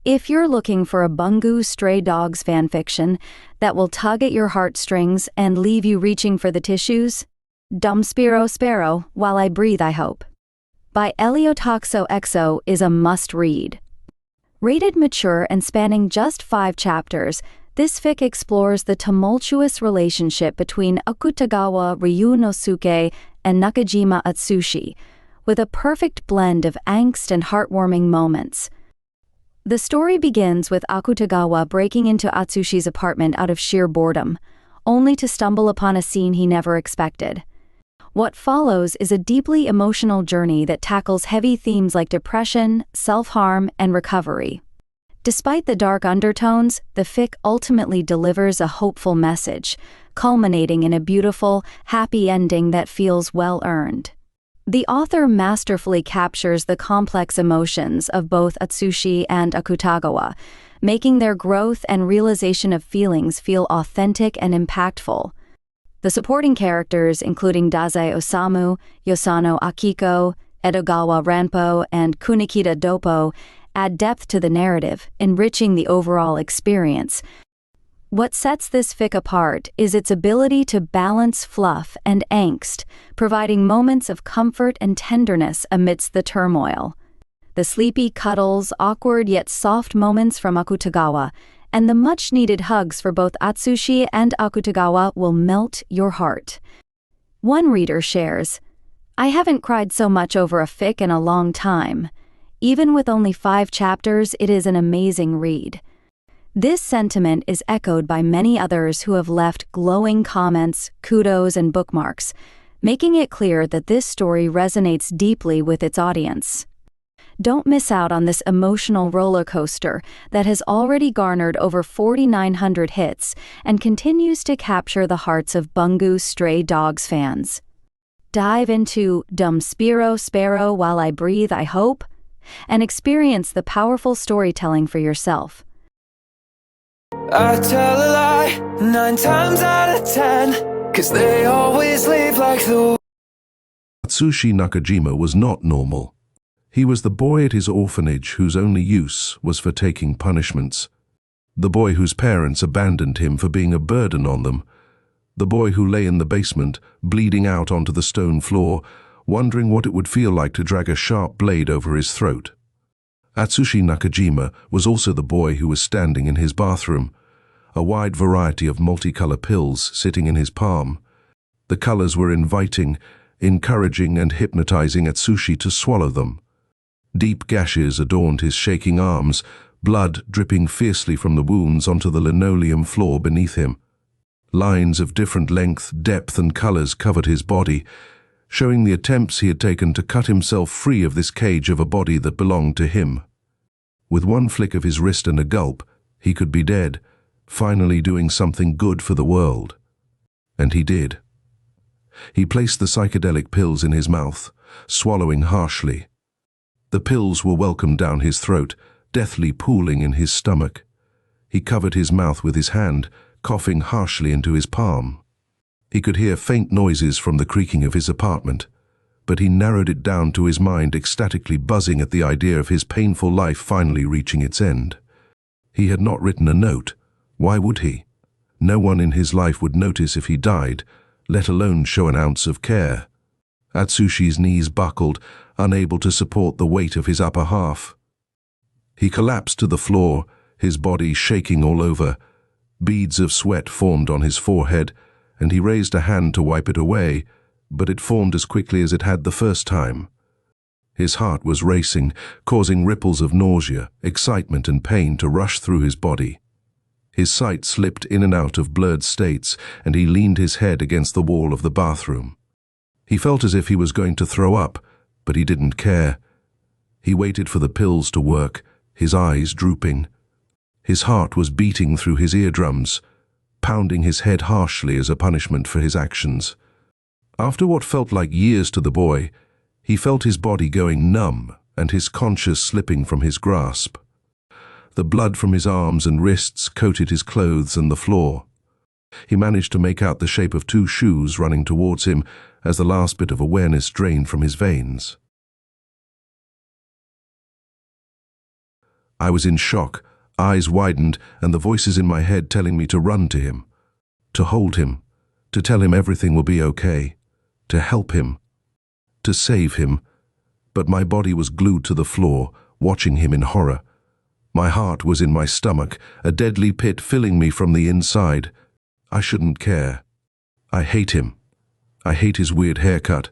If you're looking for a Bungu Stray Dogs fanfiction that will tug at your heartstrings and leave you reaching for the tissues, Dum Spiro Sparrow, While I Breathe I Hope, by Eliotoxo Exo is a must-read. Rated mature and spanning just 5 chapters, this fic explores the tumultuous relationship between Akutagawa Ryunosuke and Nakajima Atsushi, with a perfect blend of angst and heartwarming moments. The story begins with Akutagawa breaking into Atsushi's apartment out of sheer boredom, only to stumble upon a scene he never expected. What follows is a deeply emotional journey that tackles heavy themes like depression, self-harm, and recovery. Despite the dark undertones, the fic ultimately delivers a hopeful message, culminating in a beautiful, happy ending that feels well-earned. The author masterfully captures the complex emotions of both Atsushi and Akutagawa, making their growth and realization of feelings feel authentic and impactful. The supporting characters, including Dazai Osamu, Yosano Akiko, Edogawa Ranpo, and Kunikita Doppo, add depth to the narrative, enriching the overall experience. What sets this fic apart is its ability to balance fluff and angst, providing moments of comfort and tenderness amidst the turmoil. The sleepy cuddles, awkward yet soft moments from Akutagawa, and the much-needed hugs for both Atsushi and Akutagawa will melt your heart. One reader shares, "I haven't cried so much over a fic in a long time. Even with only 5 chapters, it is an amazing read." This sentiment is echoed by many others who have left glowing comments, kudos, and bookmarks, making it clear that this story resonates deeply with its audience. Don't miss out on this emotional roller coaster that has already garnered over 4,900 hits and continues to capture the hearts of Bungu Stray Dogs fans. Dive into Dum Spiro Sparrow While I Breathe I Hope, and experience the powerful storytelling for yourself. I tell a lie 9 times out of 10, 'cause they always leave like the... Atsushi Nakajima was not normal. He was the boy at his orphanage whose only use was for taking punishments. The boy whose parents abandoned him for being a burden on them. The boy who lay in the basement, bleeding out onto the stone floor, wondering what it would feel like to drag a sharp blade over his throat. Atsushi Nakajima was also the boy who was standing in his bathroom, a wide variety of multicolor pills sitting in his palm. The colors were inviting, encouraging, and hypnotizing Atsushi to swallow them. Deep gashes adorned his shaking arms, blood dripping fiercely from the wounds onto the linoleum floor beneath him. Lines of different length, depth, and colors covered his body, showing the attempts he had taken to cut himself free of this cage of a body that belonged to him. With one flick of his wrist and a gulp, he could be dead, finally doing something good for the world. And he did. He placed the psychedelic pills in his mouth, swallowing harshly. The pills were welcomed down his throat, deathly pooling in his stomach. He covered his mouth with his hand, coughing harshly into his palm. He could hear faint noises from the creaking of his apartment, but he narrowed it down to his mind, ecstatically buzzing at the idea of his painful life finally reaching its end. He had not written a note. Why would he? No one in his life would notice if he died, let alone show an ounce of care. Atsushi's knees buckled, unable to support the weight of his upper half. He collapsed to the floor, his body shaking all over. Beads of sweat formed on his forehead, and he raised a hand to wipe it away, but it formed as quickly as it had the first time. His heart was racing, causing ripples of nausea, excitement, and pain to rush through his body. His sight slipped in and out of blurred states, and he leaned his head against the wall of the bathroom. He felt as if he was going to throw up, but he didn't care. He waited for the pills to work, his eyes drooping. His heart was beating through his eardrums, pounding his head harshly as a punishment for his actions. After what felt like years to the boy, he felt his body going numb and his conscience slipping from his grasp. The blood from his arms and wrists coated his clothes and the floor. He managed to make out the shape of 2 shoes running towards him as the last bit of awareness drained from his veins. I was in shock, eyes widened, and the voices in my head telling me to run to him, to hold him, to tell him everything will be okay, to help him, to save him. But my body was glued to the floor, watching him in horror. My heart was in my stomach, a deadly pit filling me from the inside. I shouldn't care. I hate him. I hate his weird haircut.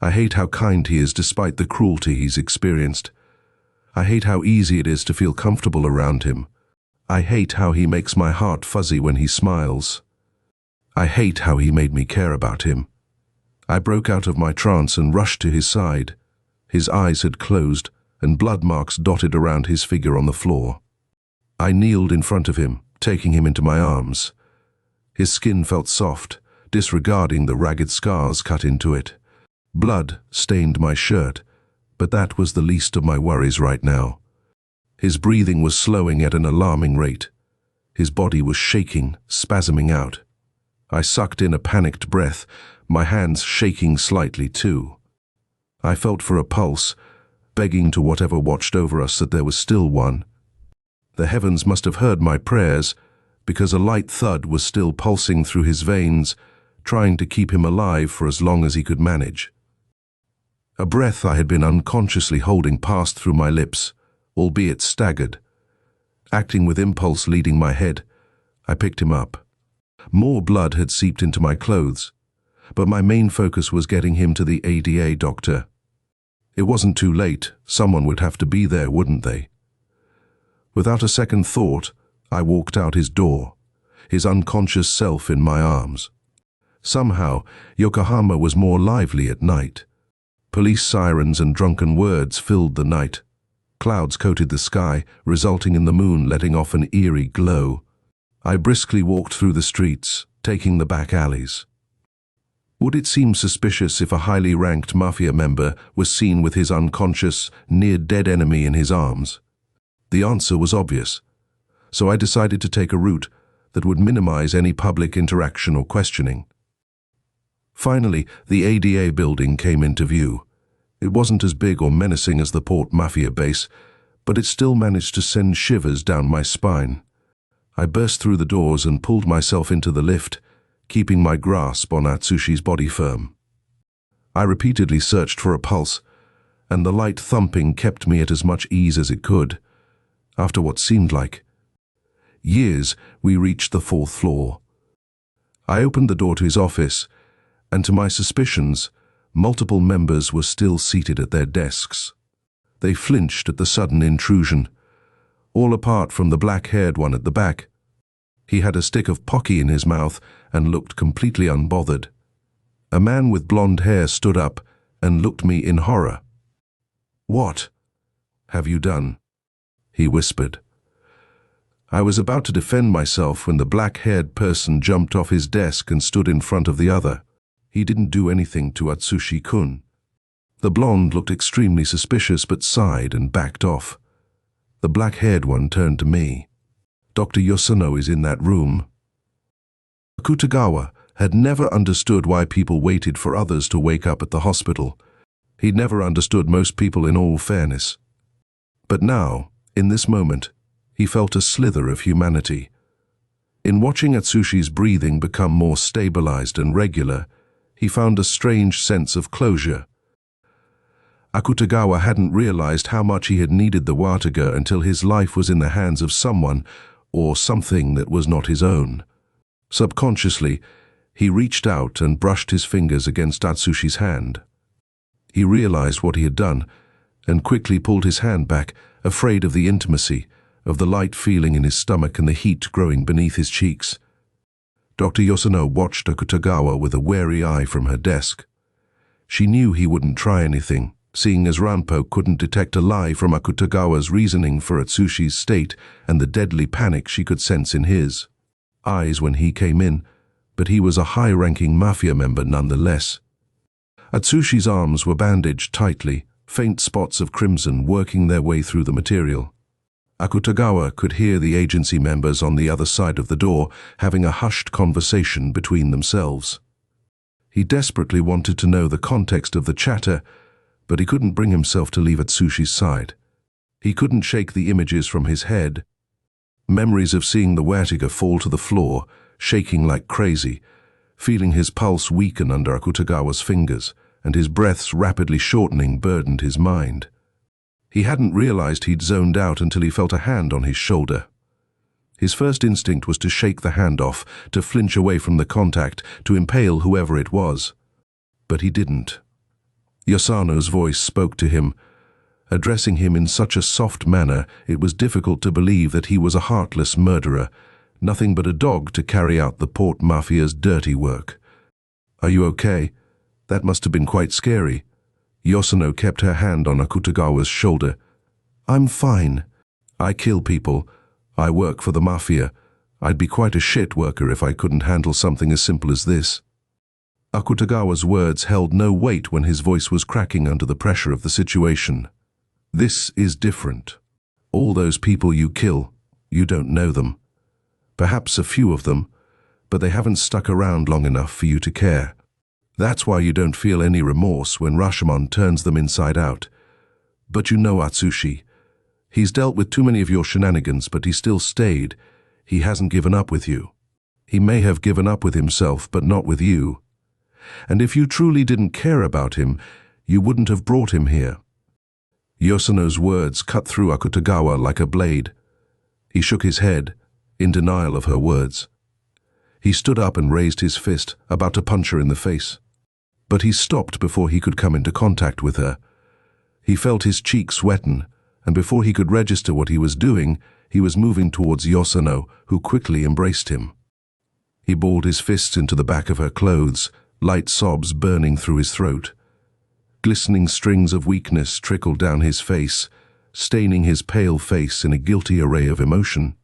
I hate how kind he is despite the cruelty he's experienced. I hate how easy it is to feel comfortable around him. I hate how he makes my heart fuzzy when he smiles. I hate how he made me care about him. I broke out of my trance and rushed to his side. His eyes had closed, and blood marks dotted around his figure on the floor. I kneeled in front of him, taking him into my arms. His skin felt soft, disregarding the ragged scars cut into it. Blood stained my shirt, but that was the least of my worries right now. His breathing was slowing at an alarming rate. His body was shaking, spasming out. I sucked in a panicked breath, my hands shaking slightly too. I felt for a pulse, begging to whatever watched over us that there was still one. The heavens must have heard my prayers, because a light thud was still pulsing through his veins, trying to keep him alive for as long as he could manage. A breath I had been unconsciously holding passed through my lips, albeit staggered. Acting with impulse leading my head, I picked him up. More blood had seeped into my clothes, but my main focus was getting him to the ADA doctor. It wasn't too late, someone would have to be there, wouldn't they? Without a second thought, I walked out his door, his unconscious self in my arms. Somehow, Yokohama was more lively at night. Police sirens and drunken words filled the night. Clouds coated the sky, resulting in the moon letting off an eerie glow. I briskly walked through the streets, taking the back alleys. Would it seem suspicious if a highly ranked mafia member was seen with his unconscious, near-dead enemy in his arms? The answer was obvious, so I decided to take a route that would minimize any public interaction or questioning. Finally, the ADA building came into view. It wasn't as big or menacing as the Port Mafia base, but it still managed to send shivers down my spine. I burst through the doors and pulled myself into the lift, keeping my grasp on Atsushi's body firm. I repeatedly searched for a pulse, and the light thumping kept me at as much ease as it could. After what seemed like years, we reached the 4th floor. I opened the door to his office, and to my suspicions, multiple members were still seated at their desks. They flinched at the sudden intrusion, all apart from the black-haired one at the back. He had a stick of pocky in his mouth and looked completely unbothered. A man with blonde hair stood up and looked me in horror. "What have you done?" he whispered. I was about to defend myself when the black-haired person jumped off his desk and stood in front of the other. He didn't do anything to Atsushi-kun. The blonde looked extremely suspicious but sighed and backed off. The black-haired one turned to me. "Dr. Yoshino is in that room." Akutagawa had never understood why people waited for others to wake up at the hospital. He'd never understood most people, in all fairness. But now, in this moment, he felt a slither of humanity. In watching Atsushi's breathing become more stabilized and regular, he found a strange sense of closure. Akutagawa hadn't realized how much he had needed the Wataga until his life was in the hands of someone or something that was not his own. Subconsciously, he reached out and brushed his fingers against Atsushi's hand. He realized what he had done and quickly pulled his hand back, afraid of the intimacy, of the light feeling in his stomach and the heat growing beneath his cheeks. Dr. Yoshino watched Akutagawa with a wary eye from her desk. She knew he wouldn't try anything, seeing as Ranpo couldn't detect a lie from Akutagawa's reasoning for Atsushi's state and the deadly panic she could sense in his eyes when he came in, but he was a high-ranking mafia member nonetheless. Atsushi's arms were bandaged tightly, faint spots of crimson working their way through the material. Akutagawa could hear the agency members on the other side of the door having a hushed conversation between themselves. He desperately wanted to know the context of the chatter, but he couldn't bring himself to leave Atsushi's side. He couldn't shake the images from his head. Memories of seeing the Watiga fall to the floor, shaking like crazy, feeling his pulse weaken under Akutagawa's fingers, and his breaths rapidly shortening burdened his mind. He hadn't realized he'd zoned out until he felt a hand on his shoulder. His first instinct was to shake the hand off, to flinch away from the contact, to impale whoever it was. But he didn't. Yosano's voice spoke to him. Addressing him in such a soft manner, it was difficult to believe that he was a heartless murderer, nothing but a dog to carry out the port mafia's dirty work. "Are you okay? That must have been quite scary." Yosano kept her hand on Akutagawa's shoulder. "I'm fine. I kill people. I work for the mafia. I'd be quite a shit worker if I couldn't handle something as simple as this." Akutagawa's words held no weight when his voice was cracking under the pressure of the situation. "This is different. All those people you kill, you don't know them. Perhaps a few of them, but they haven't stuck around long enough for you to care. That's why you don't feel any remorse when Rashomon turns them inside out. But you know Atsushi. He's dealt with too many of your shenanigans, but he still stayed. He hasn't given up with you. He may have given up with himself, but not with you. And if you truly didn't care about him, you wouldn't have brought him here." Yosano's words cut through Akutagawa like a blade. He shook his head, in denial of her words. He stood up and raised his fist, about to punch her in the face. But he stopped before he could come into contact with her. He felt his cheeks wetten, and before he could register what he was doing, he was moving towards Yosano, who quickly embraced him. He balled his fists into the back of her clothes, light sobs burning through his throat. Glistening strings of weakness trickled down his face, staining his pale face in a guilty array of emotion.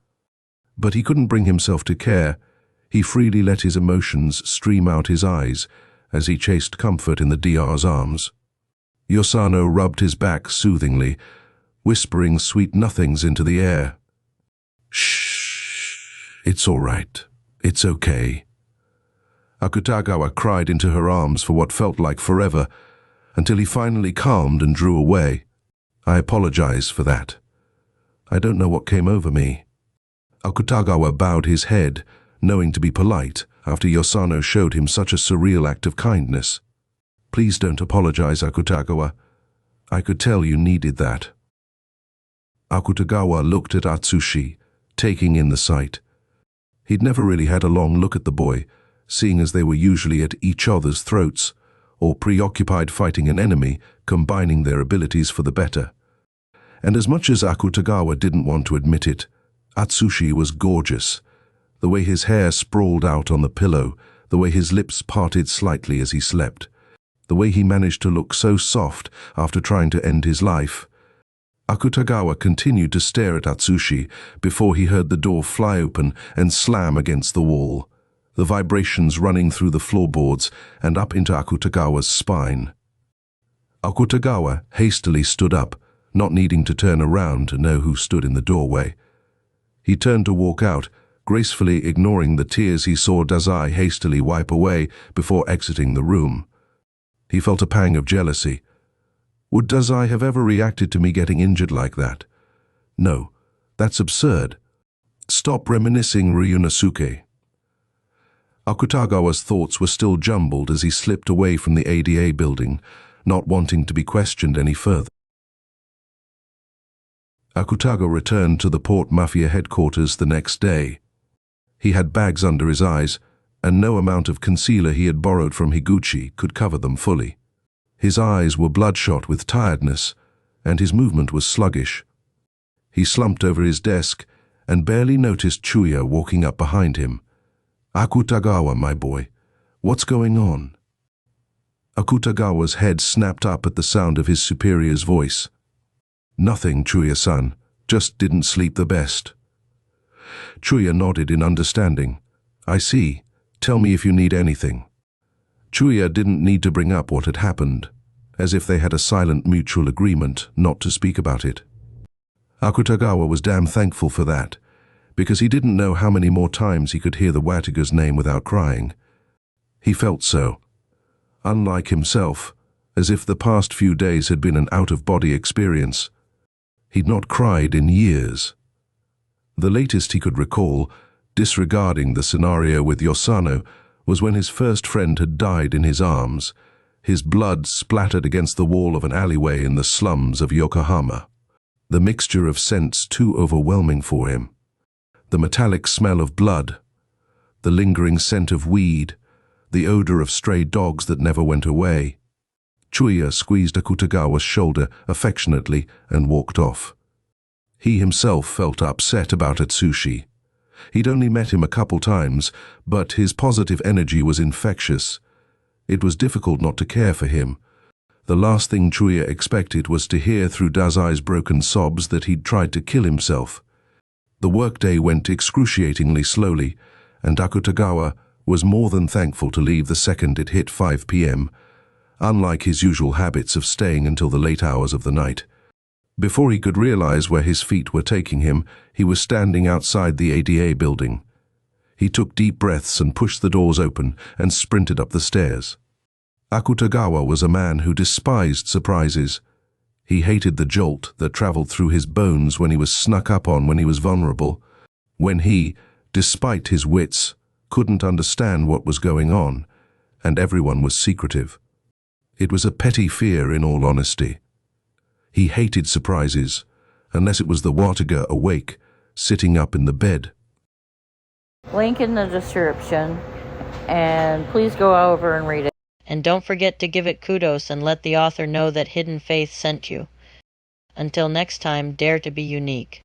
But he couldn't bring himself to care. He freely let his emotions stream out his eyes as he chased comfort in the DR's arms. Yosano rubbed his back soothingly, whispering sweet nothings into the air. "Shh, it's all right. It's okay." Akutagawa cried into her arms for what felt like forever, until he finally calmed and drew away. "I apologize for that. I don't know what came over me." Akutagawa bowed his head, knowing to be polite after Yosano showed him such a surreal act of kindness. "Please don't apologize, Akutagawa. I could tell you needed that." Akutagawa looked at Atsushi, taking in the sight. He'd never really had a long look at the boy, seeing as they were usually at each other's throats, or preoccupied fighting an enemy, combining their abilities for the better. And as much as Akutagawa didn't want to admit it, Atsushi was gorgeous. The way his hair sprawled out on the pillow, the way his lips parted slightly as he slept, the way he managed to look so soft after trying to end his life. Akutagawa continued to stare at Atsushi before he heard the door fly open and slam against the wall, the vibrations running through the floorboards and up into Akutagawa's spine. Akutagawa hastily stood up, not needing to turn around to know who stood in the doorway. He turned to walk out, gracefully ignoring the tears he saw Dazai hastily wipe away before exiting the room. He felt a pang of jealousy. Would Dazai have ever reacted to me getting injured like that? No, that's absurd. Stop reminiscing, Ryunosuke. Akutagawa's thoughts were still jumbled as he slipped away from the ADA building, not wanting to be questioned any further. Akutagawa returned to the Port Mafia headquarters the next day. He had bags under his eyes, and no amount of concealer he had borrowed from Higuchi could cover them fully. His eyes were bloodshot with tiredness, and his movement was sluggish. He slumped over his desk and barely noticed Chuya walking up behind him. "Akutagawa, my boy, what's going on?" Akutagawa's head snapped up at the sound of his superior's voice. "Nothing, Chuya-san, just didn't sleep the best." Chuya nodded in understanding. "I see. Tell me if you need anything." Chuya didn't need to bring up what had happened, as if they had a silent mutual agreement not to speak about it. Akutagawa was damn thankful for that, because he didn't know how many more times he could hear the Watiga's name without crying. He felt so. Unlike himself, as if the past few days had been an out-of-body experience. He'd not cried in years. The latest he could recall, disregarding the scenario with Yosano, was when his first friend had died in his arms, his blood splattered against the wall of an alleyway in the slums of Yokohama. The mixture of scents too overwhelming for him. The metallic smell of blood, the lingering scent of weed, the odor of stray dogs that never went away. Chuya squeezed Akutagawa's shoulder affectionately and walked off. He himself felt upset about Atsushi. He'd only met him a couple times, but his positive energy was infectious. It was difficult not to care for him. The last thing Chuya expected was to hear through Dazai's broken sobs that he'd tried to kill himself. The workday went excruciatingly slowly, and Akutagawa was more than thankful to leave the second it hit 5 p.m., unlike his usual habits of staying until the late hours of the night. Before he could realize where his feet were taking him, he was standing outside the ADA building. He took deep breaths and pushed the doors open and sprinted up the stairs. Akutagawa was a man who despised surprises. He hated the jolt that traveled through his bones when he was snuck up on when he was vulnerable, when he, despite his wits, couldn't understand what was going on, and everyone was secretive. It was a petty fear, in all honesty. He hated surprises, unless it was the Wataga awake, sitting up in the bed. Link in the description, and please go over and read it. And don't forget to give it kudos and let the author know that Hidden Faith sent you. Until next time, dare to be unique.